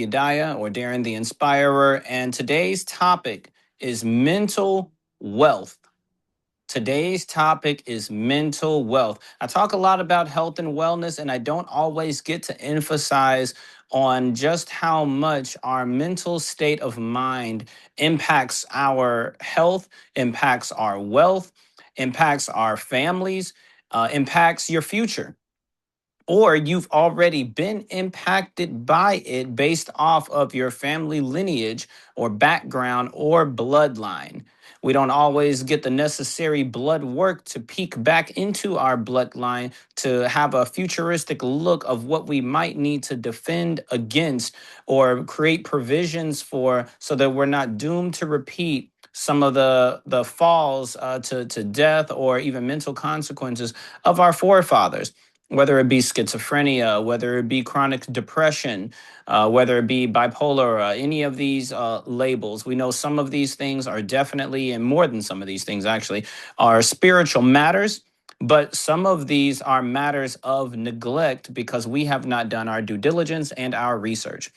Yedaya or Darren the Inspirer, and today's topic is mental wealth. Today's topic is mental wealth. I talk a lot about health and wellness, and I don't always get to emphasize on just how much our mental state of mind impacts our health, impacts our wealth, impacts our families, impacts your future, or you've already been impacted by it based off of your family lineage or background or bloodline. We don't always get the necessary blood work to peek back into our bloodline to have a futuristic look of what we might need to defend against or create provisions for, so that we're not doomed to repeat some of the falls to death or even mental consequences of our forefathers, whether it be schizophrenia, whether it be chronic depression, whether it be bipolar, any of these labels. We know some of these things are definitely, and more than some of these things actually, are spiritual matters. But some of these are matters of neglect because we have not done our due diligence and our research.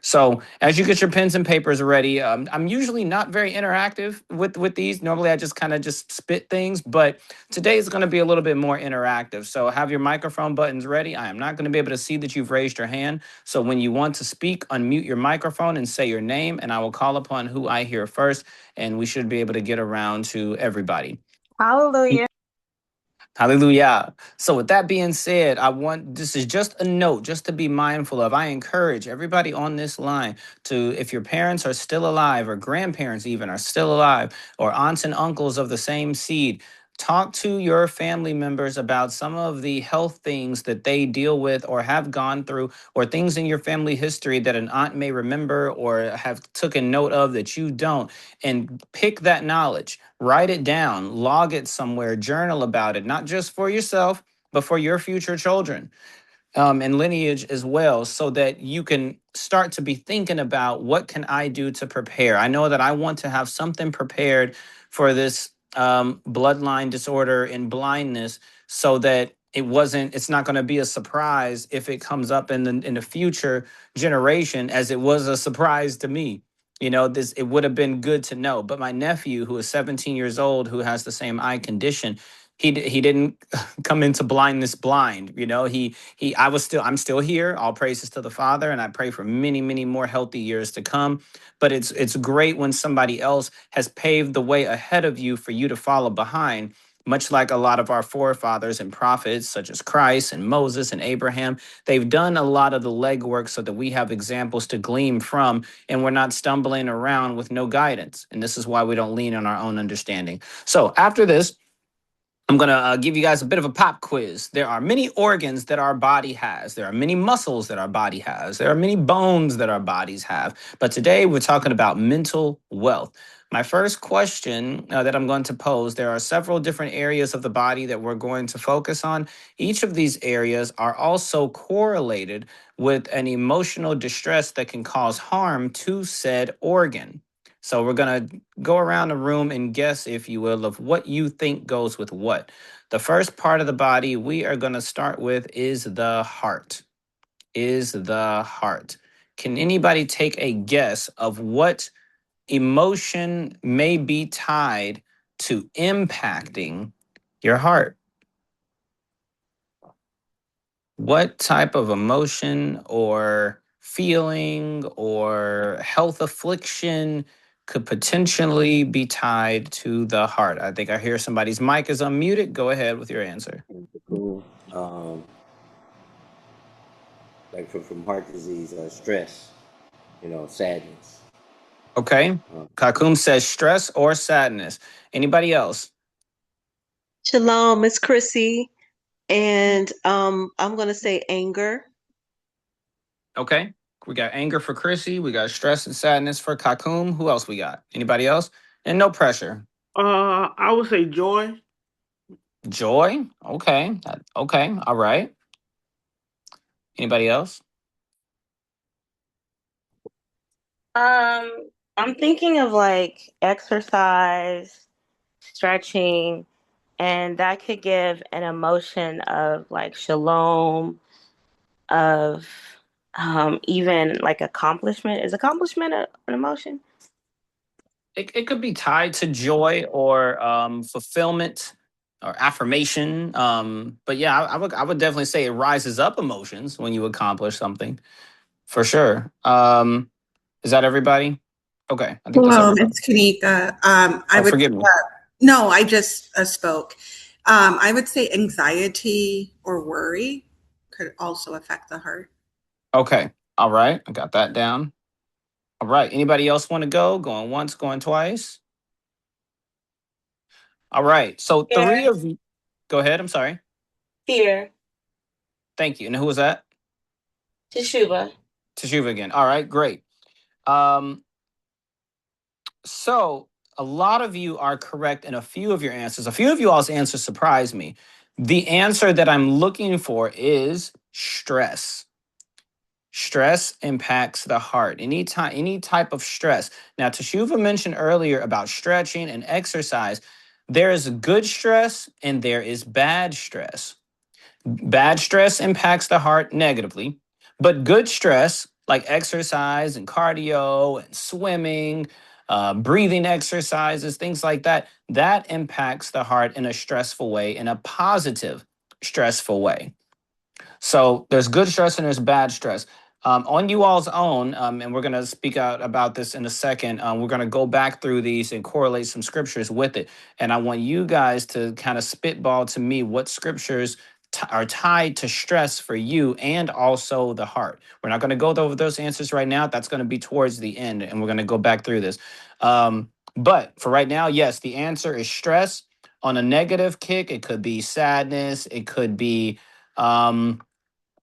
So as you get your pens and papers ready, I'm usually not very interactive with these. Normally, I just kind of just spit things, but today is going to be a little bit more interactive. So have your microphone buttons ready. I am not going to be able to see that you've raised your hand. So when you want to speak, unmute your microphone and say your name, and I will call upon who I hear first, and we should be able to get around to everybody. Hallelujah. Hallelujah. So with that being said, this is just a note just to be mindful of. I encourage everybody on this line to, if your parents are still alive or grandparents even are still alive, or aunts and uncles of the same seed, talk to your family members about some of the health things that they deal with or have gone through, or things in your family history that an aunt may remember or have taken note of that you don't, and pick that knowledge, write it down, log it somewhere, journal about it, not just for yourself, but for your future children, and lineage as well, so that you can start to be thinking about, what can I do to prepare? I know that I want to have something prepared for this bloodline disorder and blindness, so that it's not going to be a surprise if it comes up in the future generation, as it was a surprise to me. It would have been good to know. But my nephew, who is 17 years old, who has the same eye condition, he didn't come into blindness blind. I'm still here. All praises to the Father, and I pray for many, many more healthy years to come. But it's great when somebody else has paved the way ahead of you for you to follow behind. Much like a lot of our forefathers and prophets, such as Christ and Moses and Abraham, they've done a lot of the legwork so that we have examples to glean from, and we're not stumbling around with no guidance. And this is why we don't lean on our own understanding. So after this, I'm going to give you guys a bit of a pop quiz. There are many organs that our body has. There are many muscles that our body has. There are many bones that our bodies have. But today we're talking about mental wealth. My first question that I'm going to pose, there are several different areas of the body that we're going to focus on. Each of these areas are also correlated with an emotional distress that can cause harm to said organ. So we're going to go around the room and guess, if you will, of what you think goes with what. The first part of the body we are going to start with is the heart. Is the heart. Can anybody take a guess of what emotion may be tied to impacting your heart? What type of emotion or feeling or health affliction could potentially be tied to the heart? I think I hear somebody's mic is unmuted. Go ahead with your answer. Cool. Like from heart disease, stress, sadness. Okay. Uh, Kakum says stress or sadness. Anybody else? Shalom, it's Chrissy. And I'm gonna say anger. Okay. We got anger for Chrissy. We got stress and sadness for Kakum. Who else we got? Anybody else? And no pressure. I would say joy. Joy. Okay. Okay. All right. Anybody else? I'm thinking of like exercise, stretching, and that could give an emotion of like shalom, of even like accomplishment. Is accomplishment an emotion? It could be tied to joy or fulfillment or affirmation. But yeah, I would definitely say it rises up emotions when you accomplish something for sure. Is that everybody? Okay, I think that's Hello, everybody. it's Kanika. I Oh, would, forgive me. no, I just spoke. I would say anxiety or worry could also affect the heart. Okay, all right, I got that down. All right, anybody else want to go? Going once, going twice. All right, so three Fear. of you. Go ahead. I'm sorry. Fear. Thank you. And who was that? Teshuva. Teshuva again. All right, great. Um, So a lot of you are correct in a few of your answers. A few of you all's answers surprised me. The answer that I'm looking for is stress. Stress impacts the heart. Any type of stress. Now, Teshuva mentioned earlier about stretching and exercise. There is good stress and there is bad stress. Bad stress impacts the heart negatively, but good stress, like exercise and cardio and swimming, breathing exercises, things like that, that impacts the heart in a stressful way, in a positive, stressful way. So there's good stress and there's bad stress. On you all's own, and we're going to speak out about this in a second. We're going to go back through these and correlate some scriptures with it. And I want you guys to kind of spitball to me what scriptures are tied to stress for you and also the heart. We're not going to go over those answers right now. That's going to be towards the end, and we're going to go back through this. But for right now, yes, the answer is stress. On a negative kick, it could be sadness. It could be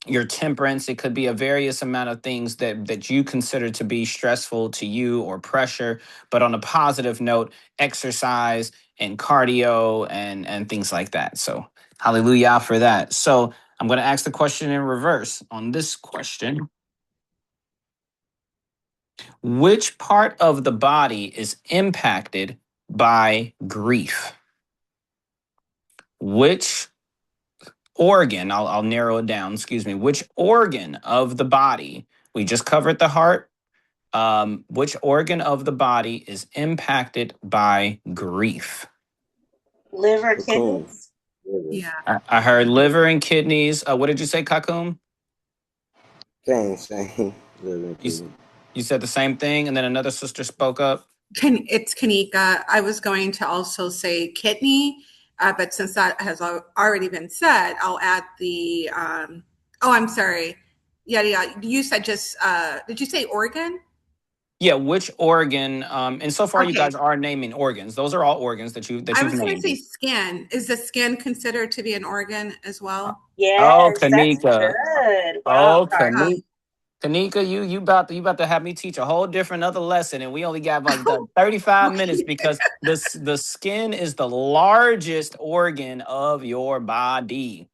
your temperance. It could be a various amount of things that you consider to be stressful to you or pressure. But on a positive note, exercise and cardio and things like that. So hallelujah for that. So I'm going to ask the question in reverse on this question. Which part of the body is impacted by grief? Which organ, I'll narrow it down, excuse me, which organ of the body, we just covered the heart, which organ of the body is impacted by grief? Liver, Cocoon. kidneys. Liver. Yeah. I heard liver and kidneys. What did you say, Kakum? Same. Liver and You, kidney. you said the same thing, and then another sister spoke up. It's Kanika. I was going to also say kidney, but since that has already been said, I'll add the, oh, I'm sorry. Yeah, yeah. You said just, did you say organ? Yeah, which organ? And so far, you Okay. guys are naming organs. Those are all organs that I you've was going to say named. skin. Is the skin considered to be an organ as well? Oh, Yes, that's Kanika. good. Wow. Oh, Sorry. Kanika. Kanika, you about to have me teach a whole different other lesson, and we only got like the 35 minutes Okay. because the skin is the largest organ of your body.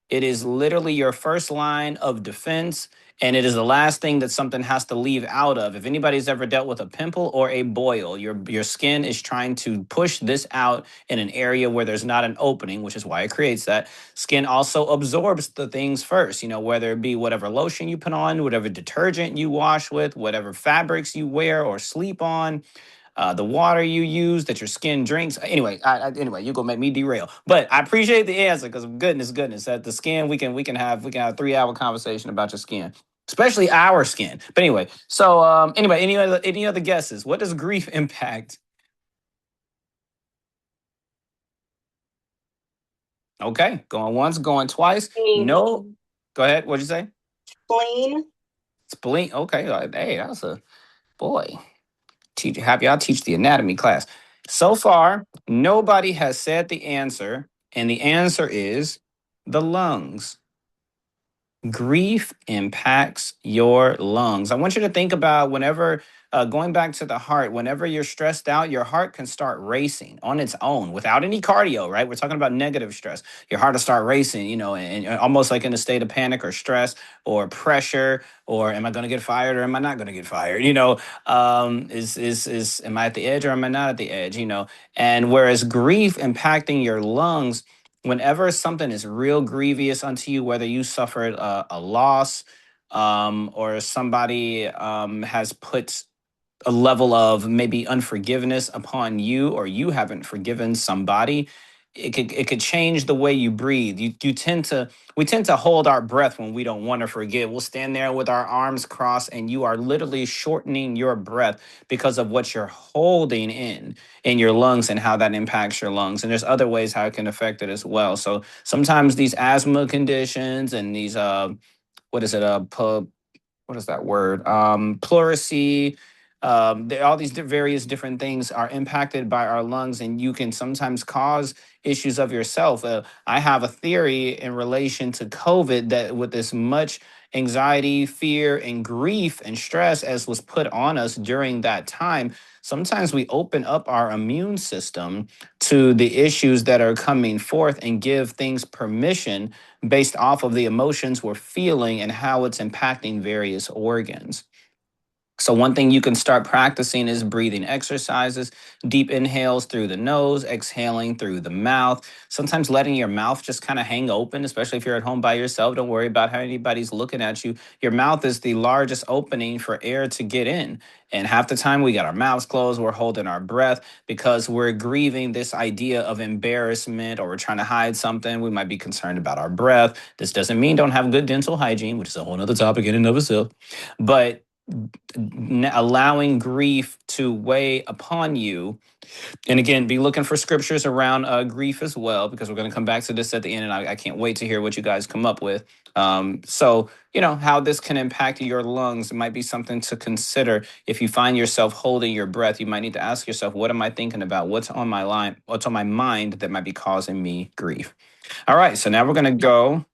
It is literally your first line of defense, and it is the last thing that something has to leave out of. If anybody's ever dealt with a pimple or a boil, your skin is trying to push this out in an area where there's not an opening, which is why it creates that. Skin also absorbs the things first, whether it be whatever lotion you put on, whatever detergent you wash with, whatever fabrics you wear or sleep on, the water you use that your skin drinks. Anyway, anyway, you're gonna make me derail. But I appreciate the answer because goodness, that the skin we can have a 3 hour conversation about your skin, especially our skin. But anyway, so anyway, any other guesses? What does grief impact? Okay, going once, going twice. Spleen. No, go ahead. What'd you say? Spleen. Spleen. Okay, hey, that's a boy. Happy I'll teach the anatomy class. So far, nobody has said the answer, and the answer is the lungs. Grief impacts your lungs. I want you to think about whenever, going back to the heart, whenever you're stressed out, your heart can start racing on its own without any cardio, right? We're talking about negative stress. Your heart will start racing, and almost like in a state of panic or stress or pressure, or am I going to get fired or am I not going to get fired? Am I at the edge or am I not at the edge? And whereas grief impacting your lungs, whenever something is real grievous unto you, whether you suffered a loss, or somebody has put a level of maybe unforgiveness upon you, or you haven't forgiven somebody, it could change the way you breathe. You tend to we tend to hold our breath when we don't want to forgive. We'll stand there with our arms crossed, and you are literally shortening your breath because of what you're holding in your lungs and how that impacts your lungs. And there's other ways how it can affect it as well. So sometimes these asthma conditions and these what is it what is that word? Pleurisy. All these various different things are impacted by our lungs, and you can sometimes cause issues of yourself. I have a theory in relation to COVID that with as much anxiety, fear, and grief and stress as was put on us during that time, sometimes we open up our immune system to the issues that are coming forth and give things permission based off of the emotions we're feeling and how it's impacting various organs. So, one thing you can start practicing is breathing exercises, deep inhales through the nose, exhaling through the mouth. Sometimes letting your mouth just kind of hang open, especially if you're at home by yourself. Don't worry about how anybody's looking at you. Your mouth is the largest opening for air to get in. And half the time we got our mouths closed, we're holding our breath because we're grieving this idea of embarrassment, or we're trying to hide something. We might be concerned about our breath. This doesn't mean don't have good dental hygiene, which is a whole other topic in and of itself. But allowing grief to weigh upon you, and again, be looking for scriptures around grief as well, because we're going to come back to this at the end, and I can't wait to hear what you guys come up with. So how this can impact your lungs might be something to consider. If you find yourself holding your breath, you might need to ask yourself, what am I thinking about? What's on my mind that might be causing me grief? All right, so now we're going to go.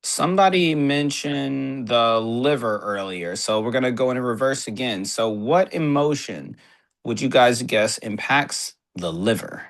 Somebody mentioned the liver earlier, so we're going to go in reverse again. So, what emotion would you guys guess impacts the liver?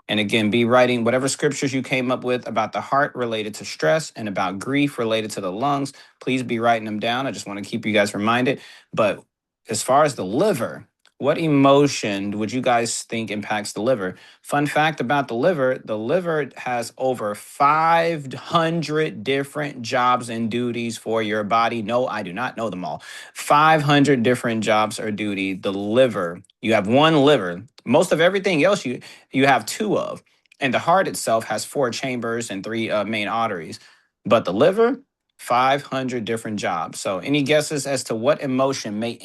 And again, be writing whatever scriptures you came up with about the heart related to stress and about grief related to the lungs. Please be writing them down. I just want to keep you guys reminded. But as far as the liver, what emotion would you guys think impacts the liver? Fun fact about the liver has over 500 different jobs and duties for your body. No, I do not know them all. 500 different jobs or duty. The liver, you have one liver. Most of everything else you have two of. And the heart itself has four chambers and three main arteries. But the liver, 500 different jobs. So, any guesses as to what emotion may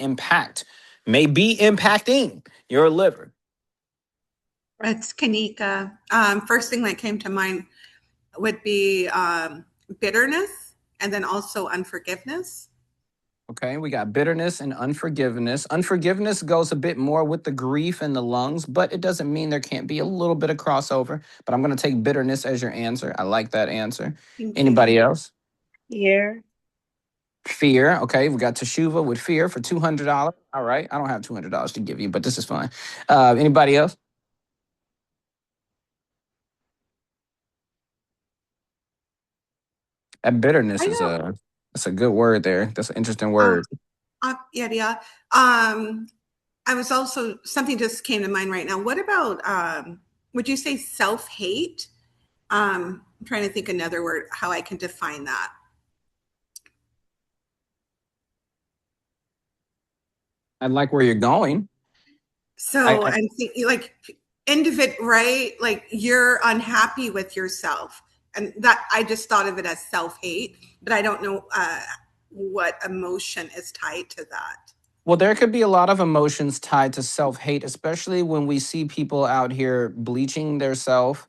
be impacting your liver? It's Kanika. First thing that came to mind would be bitterness, and then also unforgiveness. Okay, we got bitterness and unforgiveness. Unforgiveness goes a bit more with the grief and the lungs, but it doesn't mean there can't be a little bit of crossover. But I'm going to take bitterness as your answer. I like that answer. Thank you. Anybody else? Fear. Fear. Okay, we got Teshuva with fear for $200. All right, I don't have $200 to give you, but this is fine. Anybody else? That bitterness I is know. that's a good word there. That's an interesting word. Yeah. I was also, something just came to mind right now. What about, would you say self-hate? I'm trying to think another word, how I can define that. I like where you're going. So I'm thinking like right? Like you're unhappy with yourself. And that I just thought of it as self-hate, but I don't know what emotion is tied to that. Well, there could be a lot of emotions tied to self-hate, especially when we see people out here bleaching their self,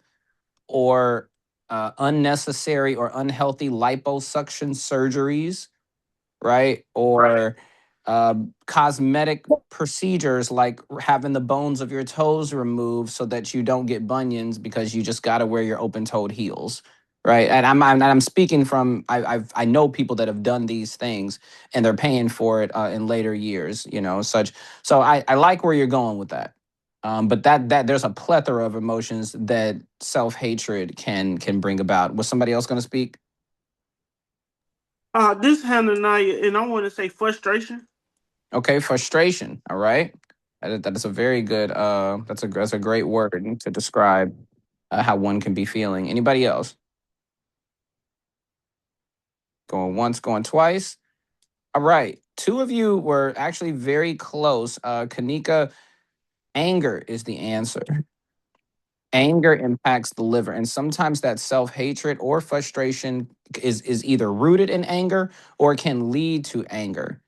or unnecessary or unhealthy liposuction surgeries, right? Or cosmetic procedures like having the bones of your toes removed so that you don't get bunions because you just got to wear your open-toed heels, right? And I'm speaking from I know people that have done these things, and they're paying for it in later years, such. So I like where you're going with that. But that there's a plethora of emotions that self-hatred can bring about. Was somebody else going to speak? This Hananiah, and I want to say frustration. Okay, frustration. All right, that is a very good. That's a great word to describe how one can be feeling. Anybody else? Going once, going twice. All right. Two of you were actually very close. Kanika, anger is the answer. Anger impacts the liver, and sometimes that self-hatred or frustration is either rooted in anger or can lead to anger.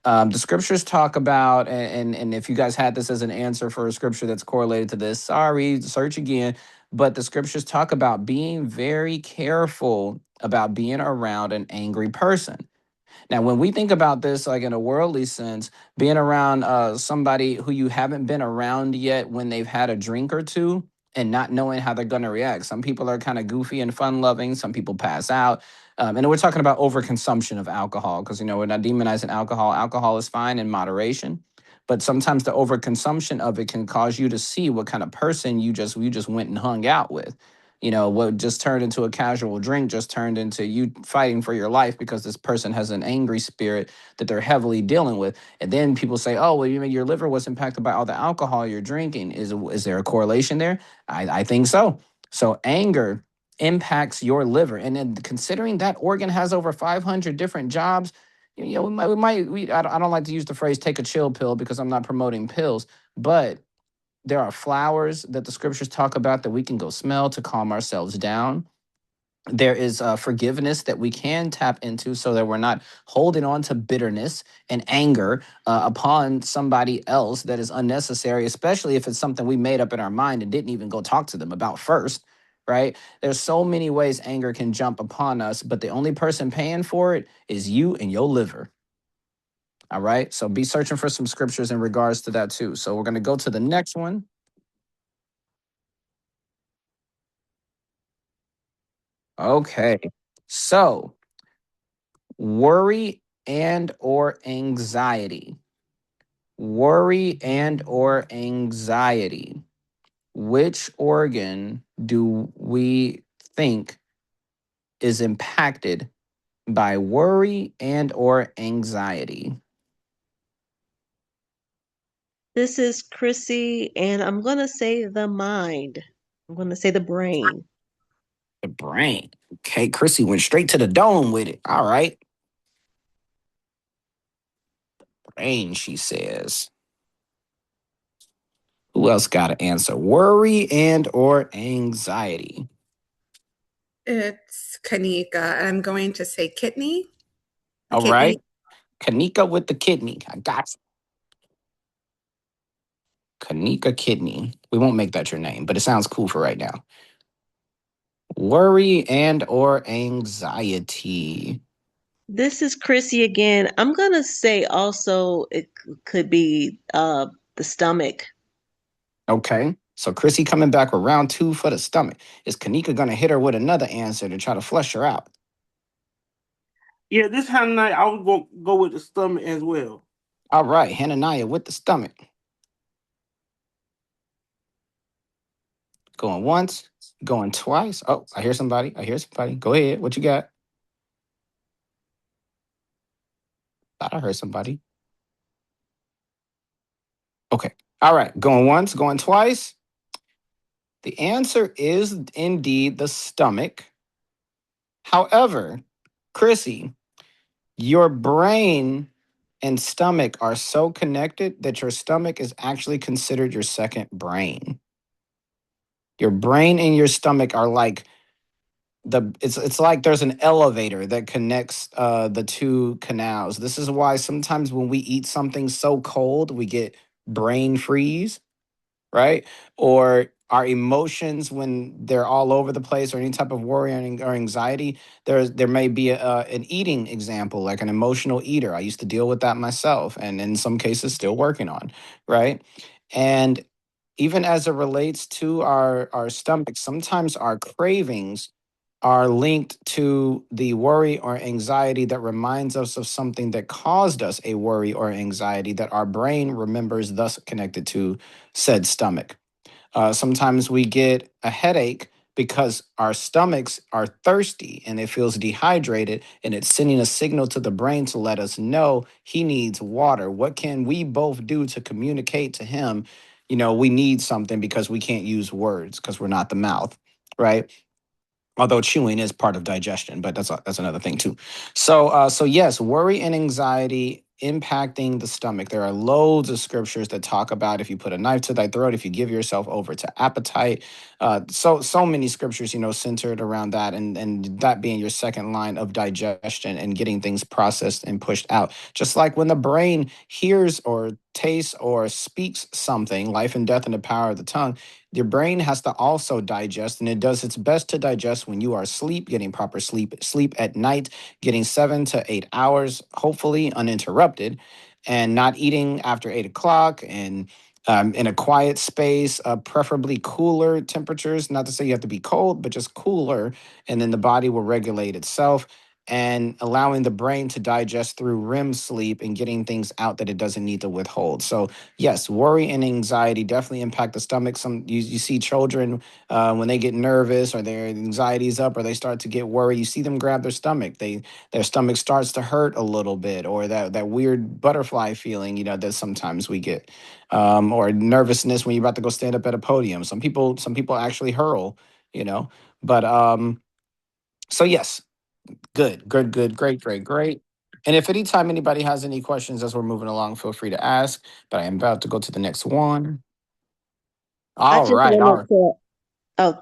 The scriptures talk about, and if you guys had this as an answer for a scripture that's correlated to this, sorry, search again. But the scriptures talk about being very careful about being around an angry person. Now, when we think about this, like in a worldly sense, being around somebody who you haven't been around yet when they've had a drink or two and not knowing how they're going to react. Some people are kind of goofy and fun loving. Some people pass out. And we're talking about overconsumption of alcohol because, we're not demonizing alcohol. Alcohol is fine in moderation. But sometimes the overconsumption of it can cause you to see what kind of person you just went and hung out with. What just turned into a casual drink just turned into you fighting for your life because this person has an angry spirit that they're heavily dealing with. And then people say, oh, well, your liver was impacted by all the alcohol you're drinking. Is there a correlation there? I think so. So anger impacts your liver. And then considering that organ has over 500 different jobs, I don't like to use the phrase take a chill pill because I'm not promoting pills, but there are flowers that the scriptures talk about that we can go smell to calm ourselves down. There is forgiveness that we can tap into so that we're not holding on to bitterness and anger upon somebody else that is unnecessary, especially if it's something we made up in our mind and didn't even go talk to them about first, right? There's so many ways anger can jump upon us, but the only person paying for it is you and your liver. All right. So be searching for some scriptures in regards to that too. So we're going to go to the next one. Okay. So, worry and or anxiety. Worry and or anxiety. Which organ do we think is impacted by worry and or anxiety? This is Chrissy, and I'm going to say the mind. I'm going to say the brain. The brain. Okay, Chrissy went straight to the dome with it. All right. Brain, she says. Who else got to answer? Worry and or anxiety. It's Kanika, and I'm going to say kidney. All right. Kanika with the kidney. I got you. Kanika Kidney. We won't make that your name, but it sounds cool for right now. Worry and or anxiety. This is Chrissy again. I'm going to say also it could be the stomach. Okay. So Chrissy coming back with round 2 for the stomach. Is Kanika gonna hit her with another answer to try to flush her out? Yeah, this time night I was gonna go with the stomach as well. All right, Hananiah with the stomach. Going once, going twice. Oh, I hear somebody. I hear somebody. Go ahead. What you got? Thought I heard somebody. Okay. All right. Going once, going twice. The answer is indeed the stomach. However, Chrissy, your brain and stomach are so connected that your stomach is actually considered your second brain. Your brain and your stomach are like it's like there's an elevator that connects the two canals. This is why sometimes when we eat something so cold, we get brain freeze, right? Or our emotions when they're all over the place, or any type of worry or anxiety. There may be an eating example, like an emotional eater. I used to deal with that myself, and in some cases, still working on, right? And even as it relates to our stomach, sometimes our cravings are linked to the worry or anxiety that reminds us of something that caused us a worry or anxiety that our brain remembers, thus connected to said stomach. Sometimes we get a headache because our stomachs are thirsty and it feels dehydrated, and it's sending a signal to the brain to let us know he needs water. What can we both do to communicate to him? We need something because we can't use words because we're not the mouth, right? Although chewing is part of digestion, but that's another thing too. So yes, worry and anxiety impacting the stomach. There are loads of scriptures that talk about if you put a knife to thy throat, if you give yourself over to appetite. So many scriptures, centered around that, and that being your second line of digestion and getting things processed and pushed out. Just like when the brain hears or tastes or speaks something, life and death and the power of the tongue, your brain has to also digest, and it does its best to digest when you are asleep, getting proper sleep at night, getting 7 to 8 hours, hopefully uninterrupted, and not eating after 8 o'clock, and in a quiet space, preferably cooler temperatures. Not to say you have to be cold, but just cooler, and then the body will regulate itself. And allowing the brain to digest through REM sleep and getting things out that it doesn't need to withhold. So yes, worry and anxiety definitely impact the stomach. You see children when they get nervous or their anxiety is up or they start to get worried. You see them grab their stomach. Their stomach starts to hurt a little bit, or that weird butterfly feeling that sometimes we get, or nervousness when you're about to go stand up at a podium. Some people actually hurl, you know. But so yes, good, great. And if anytime anybody has any questions as we're moving along, feel free to ask. But I am about to go to the next one. I All just right, all wanted right. to, oh,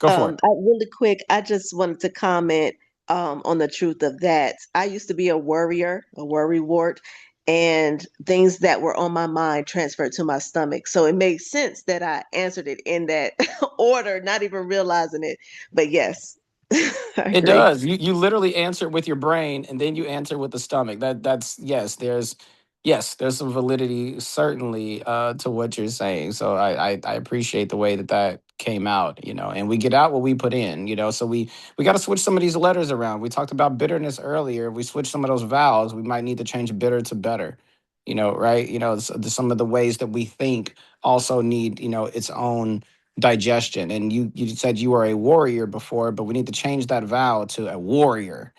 Go for it. really quick, I just wanted to comment on the truth of that. I used to be a worrier, a worrywart, and things that were on my mind transferred to my stomach. So it makes sense that I answered it in that order, not even realizing it. But yes, I It agree. does. You literally answer with your brain and then you answer with the stomach. That's yes, there's some validity certainly to what you're saying. So I appreciate the way that came out. And we get out what we put in. So we got to switch some of these letters around. We talked about bitterness earlier. If we switch some of those vowels, we might need to change bitter to better. Right? Some of the ways that we think also need its own digestion. And you said you were a warrior before, but we need to change that vowel to a warrior,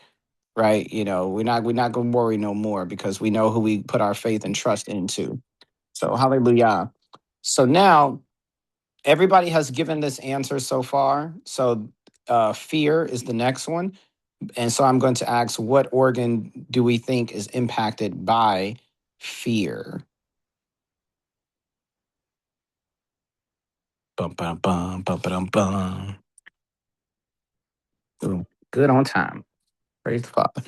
right? We're not gonna worry no more because we know who we put our faith and trust into. So hallelujah. So now everybody has given this answer so far. So fear is the next one. And so I'm going to ask, what organ do we think is impacted by fear? Bum bum bum bum bum bum. Ooh, good on time. Praise the Father.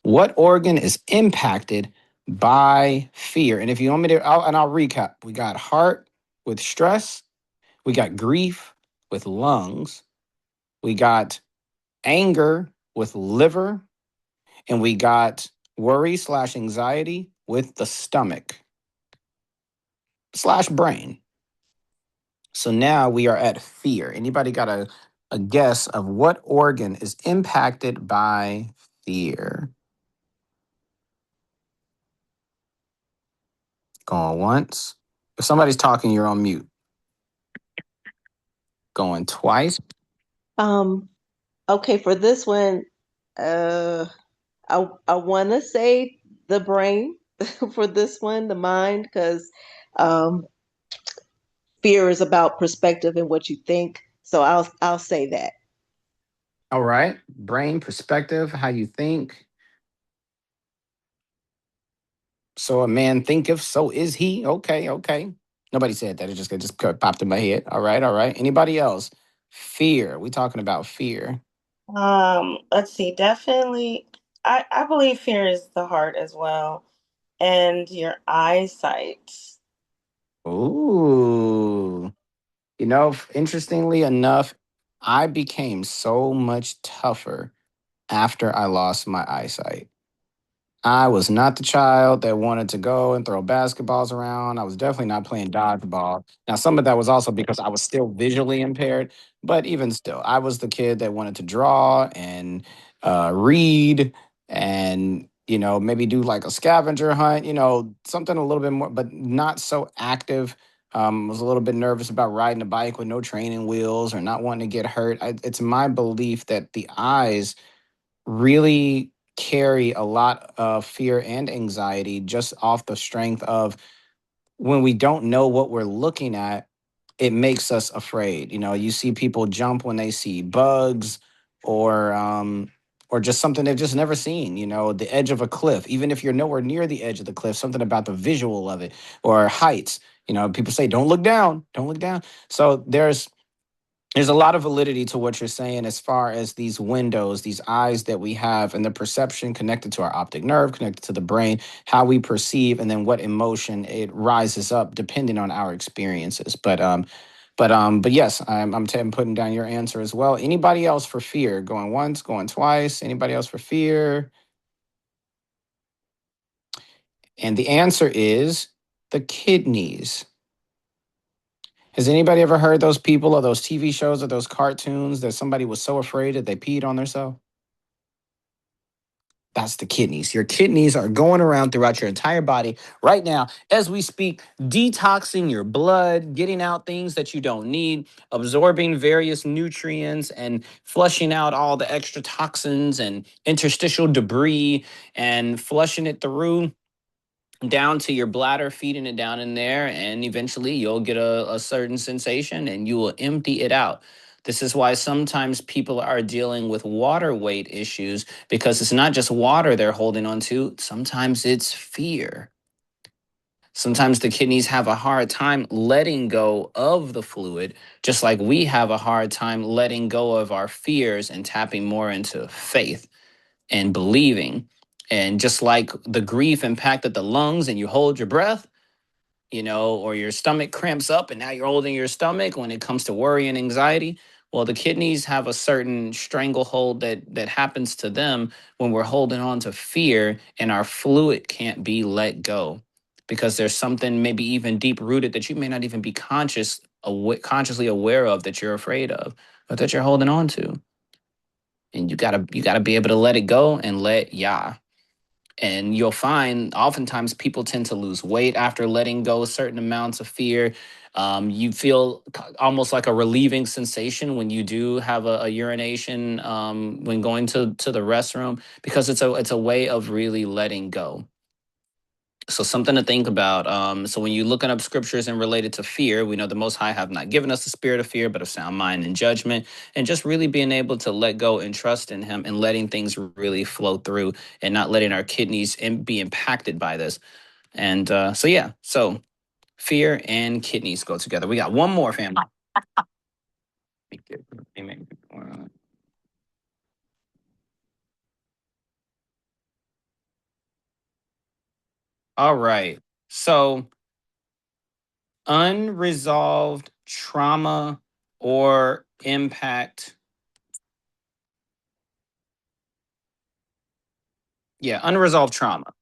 What organ is impacted by fear? And if you want me to, I'll recap. We got heart with stress. We got grief with lungs. We got anger with liver. And we got worry/anxiety with the stomach slash brain. So now we are at fear. Anybody got a guess of what organ is impacted by fear? Going once. If somebody's talking, you're on mute. Going twice. Um, okay, for this one, uh, I want to say the brain for this one, the mind, because um, fear is about perspective and what you think. So I'll say that. All right. Brain perspective, how you think. So a man thinketh, so is he. Okay, okay. Nobody said that. It just popped in my head. All right, all right. Anybody else? Fear. We talking about fear. Let's see. Definitely, I believe fear is the heart as well, and your eyesight. Ooh. Interestingly enough, I became so much tougher after I lost my eyesight. I was not the child that wanted to go and throw basketballs around. I was definitely not playing dodgeball. Now, some of that was also because I was still visually impaired, but even still, I was the kid that wanted to draw and read and, maybe do like a scavenger hunt, something a little bit more, but not so active. Was a little bit nervous about riding a bike with no training wheels or not wanting to get hurt. It's my belief that the eyes really carry a lot of fear and anxiety just off the strength of when we don't know what we're looking at, it makes us afraid. You know, you see people jump when they see bugs or just something they've just never seen, you know, the edge of a cliff, even if you're nowhere near the edge of the cliff, something about the visual of it or heights. You know, people say, don't look down, don't look down. So there's a lot of validity to what you're saying as far as these windows, these eyes that we have, and the perception connected to our optic nerve, connected to the brain, how we perceive, and then what emotion it rises up depending on our experiences. But yes, I'm putting down your answer as well. Anybody else for fear? Going once, going twice. Anybody else for fear? And the answer is the kidneys. Has anybody ever heard those people or those TV shows or those cartoons that somebody was so afraid that they peed on themselves? That's the kidneys. Your kidneys are going around throughout your entire body right now as we speak, detoxing your blood, getting out things that you don't need, absorbing various nutrients, and flushing out all the extra toxins and interstitial debris and flushing it through down to your bladder, feeding it down in there, and eventually you'll get a certain sensation and you will empty it out. This is why sometimes people are dealing with water weight issues because it's not just water they're holding on to, sometimes it's fear. Sometimes the kidneys have a hard time letting go of the fluid, just like we have a hard time letting go of our fears and tapping more into faith and believing. And just like the grief impacted the lungs and you hold your breath, you know, or your stomach cramps up and now you're holding your stomach when it comes to worry and anxiety. Well, the kidneys have a certain stranglehold that happens to them when we're holding on to fear and our fluid can't be let go because there's something maybe even deep rooted that you may not even be consciously aware of that you're afraid of, but that you're holding on to. And you gotta be able to let it go and let Yah. And you'll find oftentimes people tend to lose weight after letting go certain amounts of fear. You feel almost like a relieving sensation when you do have a urination when going to the restroom because it's a way of really letting go. So something to think about. So when you're looking up scriptures and related to fear, we know the Most High have not given us the spirit of fear, but of sound mind and judgment, and just really being able to let go and trust in Him and letting things really flow through and not letting our kidneys be impacted by this. And so yeah, so fear and kidneys go together. We got one more family. All right. So unresolved trauma or impact. Yeah, unresolved trauma.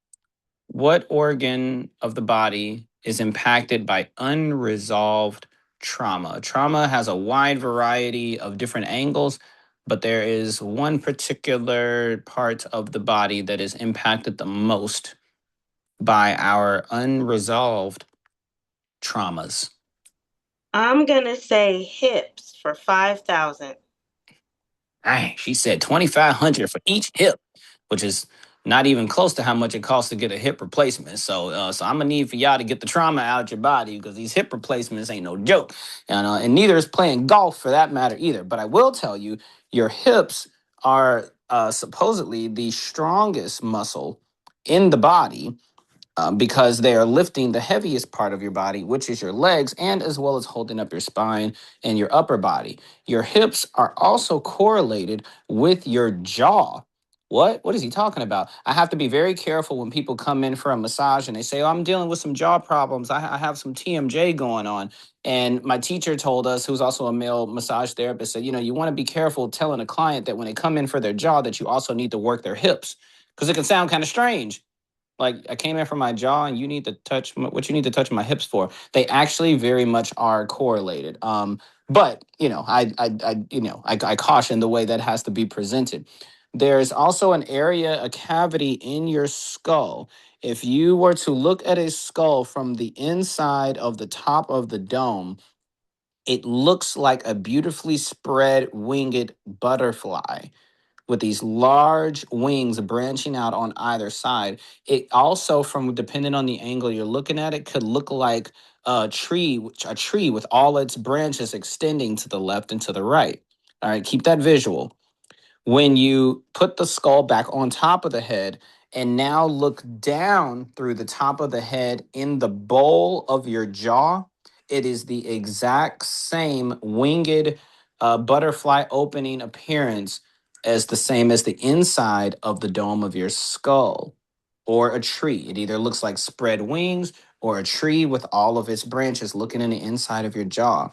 What organ of the body is impacted by unresolved trauma? Trauma has a wide variety of different angles, but there is one particular part of the body that is impacted the most by our unresolved traumas. I'm gonna say hips for 5,000. Dang, she said 2,500 for each hip, which is not even close to how much it costs to get a hip replacement. So I'm gonna need for y'all to get the trauma out your body because these hip replacements ain't no joke, and neither is playing golf for that matter either. But I will tell you, your hips are supposedly the strongest muscle in the body because they are lifting the heaviest part of your body, which is your legs, and as well as holding up your spine and your upper body. Your hips are also correlated with your jaw. What? What is he talking about? I have to be very careful when people come in for a massage and they say, oh, I'm dealing with some jaw problems. I have some TMJ going on. And my teacher told us, who's also a male massage therapist, said, you know, you want to be careful telling a client that when they come in for their jaw, that you also need to work their hips because it can sound kind of strange like I came in from my jaw and you need to touch what you need to touch my hips for. They actually very much are correlated. But you know, I caution the way that has to be presented. There's also an area, a cavity in your skull. If you were to look at a skull from the inside of the top of the dome, it looks like a beautifully spread winged butterfly with these large wings branching out on either side. It also, from depending on the angle you're looking at it, could look like a tree with all its branches extending to the left and to the right. All right, keep that visual. When you put the skull back on top of the head and now look down through the top of the head in the bowl of your jaw, it is the exact same winged butterfly opening appearance as the same as the inside of the dome of your skull or a tree. It either looks like spread wings or a tree with all of its branches looking in the inside of your jaw.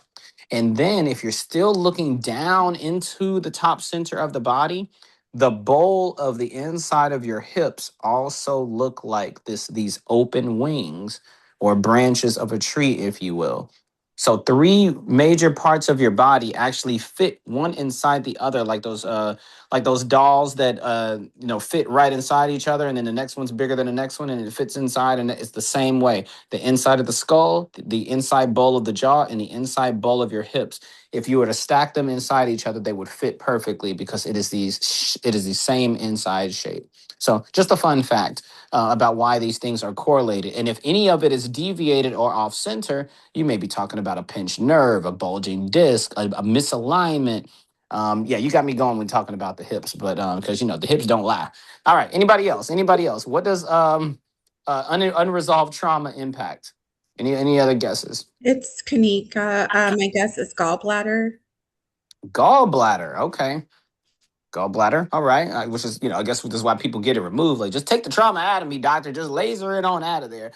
And then if you're still looking down into the top center of the body, the bowl of the inside of your hips also look like these open wings or branches of a tree, if you will. So three major parts of your body actually fit one inside the other, like those dolls that fit right inside each other, and then the next one's bigger than the next one, and it fits inside, and it's the same way. The inside of the skull, the inside bowl of the jaw, and the inside bowl of your hips. If you were to stack them inside each other, they would fit perfectly because it is the same inside shape. So just a fun fact about why these things are correlated. And if any of it is deviated or off center, you may be talking about a pinched nerve, a bulging disc, a misalignment. Yeah, you got me going when talking about the hips, but because the hips don't lie. All right, anybody else? Anybody else? What does unresolved trauma impact? Any other guesses? It's Kanika. My guess is gallbladder. Gallbladder. Okay. Gallbladder. All right. Which is, I guess this is why people get it removed. Like, just take the trauma out of me, doctor. Just laser it on out of there.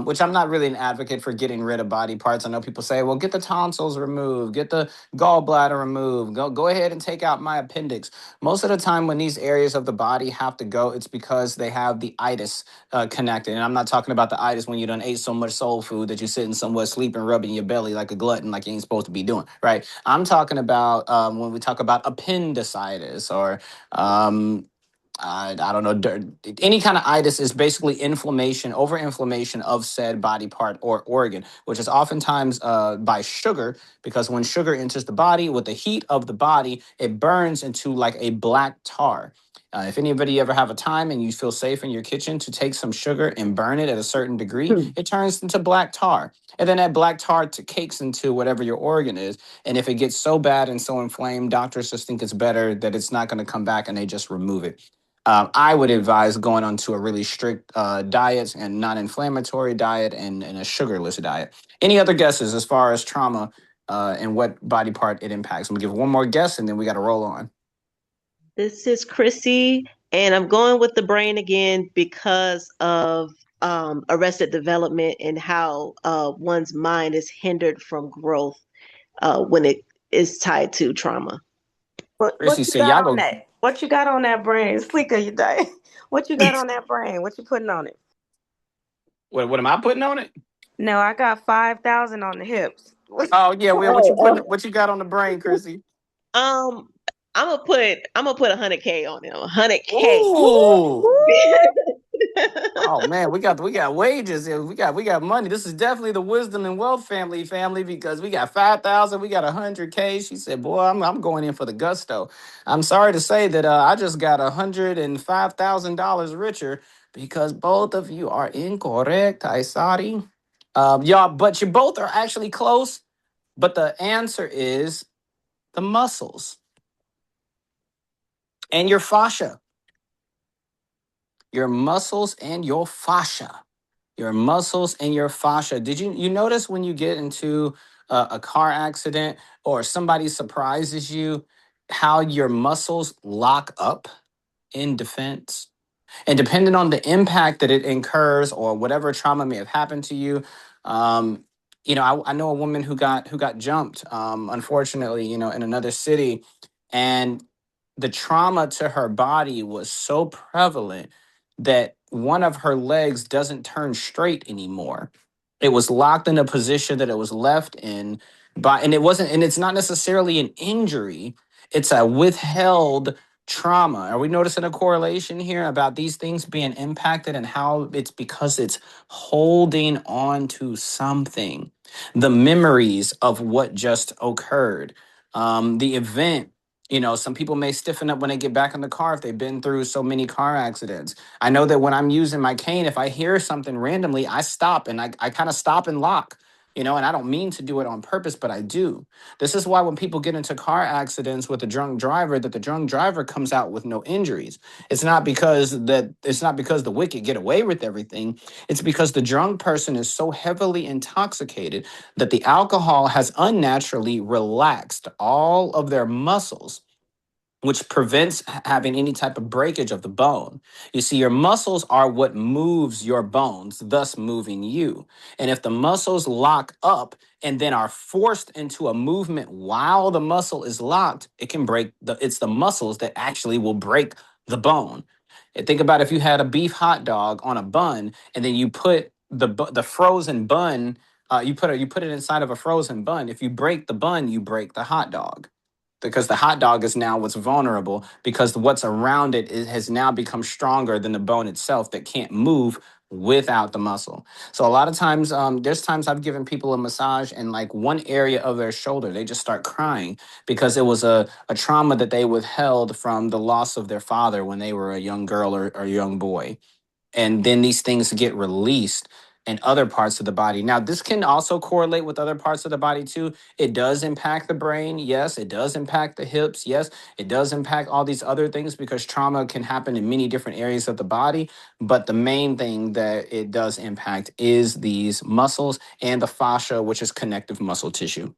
Which I'm not really an advocate for getting rid of body parts. I know people say, well, get the tonsils removed, get the gallbladder removed. Go ahead and take out my appendix. Most of the time when these areas of the body have to go, it's because they have the itis connected. And I'm not talking about the itis when you done ate so much soul food that you're sitting somewhere sleeping, rubbing your belly like a glutton, like you ain't supposed to be doing, right? I'm talking about when we talk about appendicitis or I don't know, any kind of itis is basically inflammation, overinflammation of said body part or organ, which is oftentimes by sugar, because when sugar enters the body with the heat of the body, it burns into like a black tar. If anybody ever have a time and you feel safe in your kitchen to take some sugar and burn it at a certain degree, it turns into black tar. And then that black tar cakes into whatever your organ is. And if it gets so bad and so inflamed, doctors just think it's better that it's not going to come back and they just remove it. I would advise going on to a really strict diet and non-inflammatory diet and a sugarless diet. Any other guesses as far as trauma and what body part it impacts? I'm going to give one more guess and then we got to roll on. This is Chrissy, and I'm going with the brain again because of arrested development and how one's mind is hindered from growth when it is tied to trauma. Chrissy What you said, got y'all on go. that? What you got on that brain? Sleeker, you die. What you got on that brain? What you putting on it? What am I putting on it? No, I got 5,000 on the hips. Oh yeah, well, what you putting? Oh, What you got on the brain, Chrissy? um, I'm gonna put 100K on him. 100K. Ooh. Woo! Oh man, we got wages. Yeah, we got money. This is definitely the wisdom and wealth family because we got 5,000, we got 100K. She said, "Boy, I'm going in for the gusto." I'm sorry to say that I just got $105,000 richer because both of you are incorrect. I sorry, y'all, but you both are actually close. But the answer is the muscles and your fascia, your muscles and your fascia. Your muscles and your fascia. Did you notice when you get into a car accident or somebody surprises you, how your muscles lock up in defense? And depending on the impact that it incurs or whatever trauma may have happened to you, um, I know a woman who got jumped, unfortunately, in another city, and the trauma to her body was so prevalent that one of her legs doesn't turn straight anymore. It was locked in a position that it was left in and it's not necessarily an injury, it's a withheld trauma. Are we noticing a correlation here about these things being impacted and how it's because it's holding on to something? The memories of what just occurred, the event. Some people may stiffen up when they get back in the car if they've been through so many car accidents. I know that when I'm using my cane, if I hear something randomly, I stop and I kind of stop and lock And I don't mean to do it on purpose, but I do. This is why when people get into car accidents with a drunk driver, that the drunk driver comes out with no injuries. It's not because the wicked get away with everything. It's because the drunk person is so heavily intoxicated that the alcohol has unnaturally relaxed all of their muscles, which prevents having any type of breakage of the bone. You see, your muscles are what moves your bones, thus moving you. And if the muscles lock up and then are forced into a movement while the muscle is locked, it can break it's the muscles that actually will break the bone. And think about if you had a beef hot dog on a bun and then you put the frozen bun, you put it inside of a frozen bun. If you break the bun, you break the hot dog, because the hot dog is now what's vulnerable, because what's around has now become stronger than the bone itself that can't move without the muscle. So a lot of times, there's times I've given people a massage and like one area of their shoulder, they just start crying because it was a trauma that they withheld from the loss of their father when they were a young girl or a young boy, and then these things get released in other parts of the body. Now, this can also correlate with other parts of the body too. It does impact the brain. Yes, it does impact the hips. Yes, it does impact all these other things because trauma can happen in many different areas of the body. But the main thing that it does impact is these muscles and the fascia, which is connective muscle tissue.